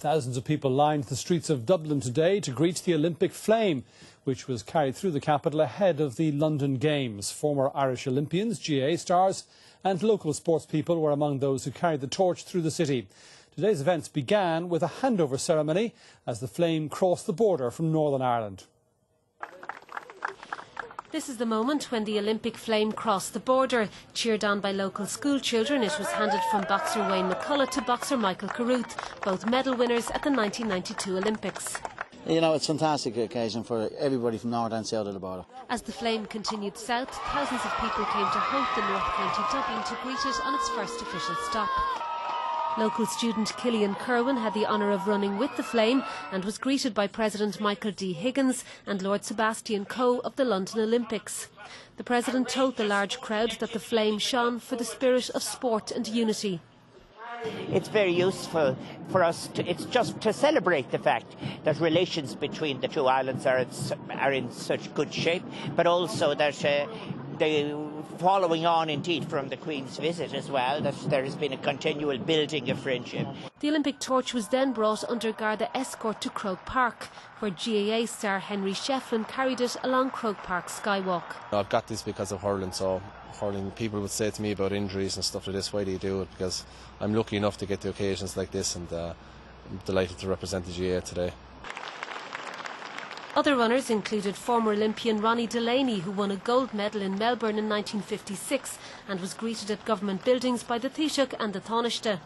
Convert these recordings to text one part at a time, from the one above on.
Thousands of people lined the streets of Dublin today to greet the Olympic flame, which was carried through the capital ahead of the London Games. Former Irish Olympians, GAA stars and local sports people were among those who carried the torch through the city. Today's events began with a handover ceremony as the flame crossed the border from Northern Ireland. This is the moment when the Olympic flame crossed the border. Cheered on by local school children, it was handed from boxer Wayne McCullough to boxer Michael Carruth, both medal winners at the 1992 Olympics. You know, it's a fantastic occasion for everybody from north and south of the border. As the flame continued south, thousands of people came to Howth in North County Dublin to greet it on its first official stop. Local student Killian Kerwin had the honour of running with the flame and was greeted by President Michael D. Higgins and Lord Sebastian Coe of the London Olympics. The President told the large crowd that the flame shone for the spirit of sport and unity. It's very useful for us it's just to celebrate the fact that relations between the two islands are in such good shape, but also that following on indeed from the Queen's visit as well, that there has been a continual building of friendship. The Olympic torch was then brought under Garda escort to Croke Park, where GAA star Henry Shefflin carried it along Croke Park Skywalk. I've got this because of hurling, so hurling, people would say to me about injuries and stuff like this, why do you do it? Because I'm lucky enough to get to occasions like this, and I'm delighted to represent the GAA today. Other runners included former Olympian Ronnie Delaney, who won a gold medal in Melbourne in 1956 and was greeted at government buildings by the Taoiseach and the Taoiseach.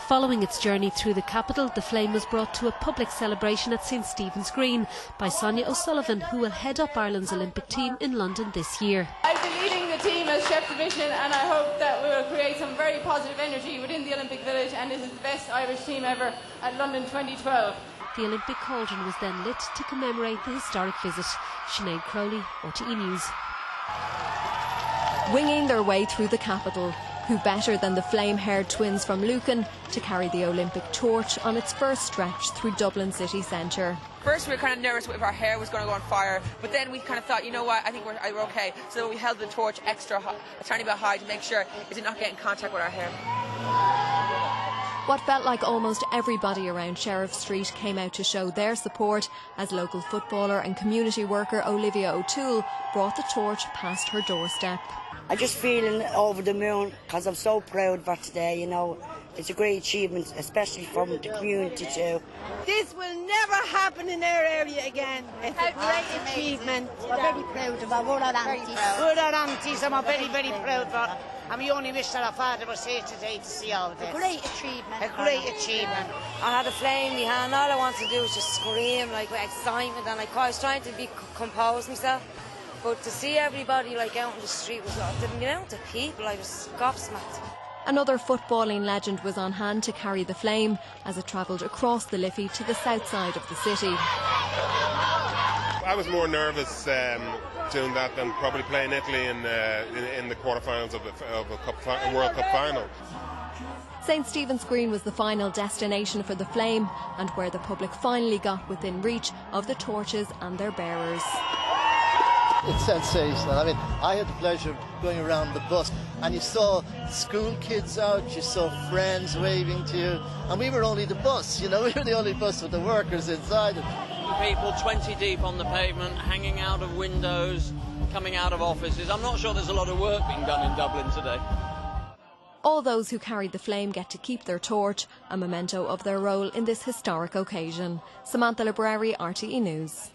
Following its journey through the capital, the flame was brought to a public celebration at St Stephen's Green by Sonia O'Sullivan, who will head up Ireland's Olympic team in London this year. I've been leading the team as chef division, and I hope that we will create some very positive energy within the Olympic Village, and this is the best Irish team ever at London 2012. The Olympic cauldron was then lit to commemorate the historic visit. Sinead Crowley, RTE News. Winging their way through the capital, who better than the flame-haired twins from Lucan to carry the Olympic torch on its first stretch through Dublin city centre. First we were kind of nervous if our hair was going to go on fire, but then we kind of thought, you know what, I think we're okay. So we held the torch extra high, a tiny bit high, to make sure it did not get in contact with our hair. What felt like almost everybody around Sheriff Street came out to show their support as local footballer and community worker Olivia O'Toole brought the torch past her doorstep. I'm just feeling over the moon because I'm so proud of it today, you know. It's a great achievement, especially from the community too. This will never happen in our area again. It's a great achievement. We're very proud of our aunties. We're our aunties, and we're very, very proud of it. And we only wish that our father was here today to see all this. A great achievement. A great achievement. I had a flame in my hand. All I wanted to do was just scream like with excitement, and I was trying to compose myself. But to see everybody like out in the street was the amount of people, I was gobsmacked. Another footballing legend was on hand to carry the flame as it travelled across the Liffey to the south side of the city. I was more nervous doing that than probably playing Italy in the quarterfinals of a World Cup final. St Stephen's Green was the final destination for the flame, and where the public finally got within reach of the torches and their bearers. It's sensational. I mean, I had the pleasure of going around the bus, and you saw school kids out, you saw friends waving to you, and we were only the bus, you know, we were the only bus with the workers inside it. People 20 deep on the pavement, hanging out of windows, coming out of offices. I'm not sure there's a lot of work being done in Dublin today. All those who carried the flame get to keep their torch, a memento of their role in this historic occasion. Samantha Librari, RTE News.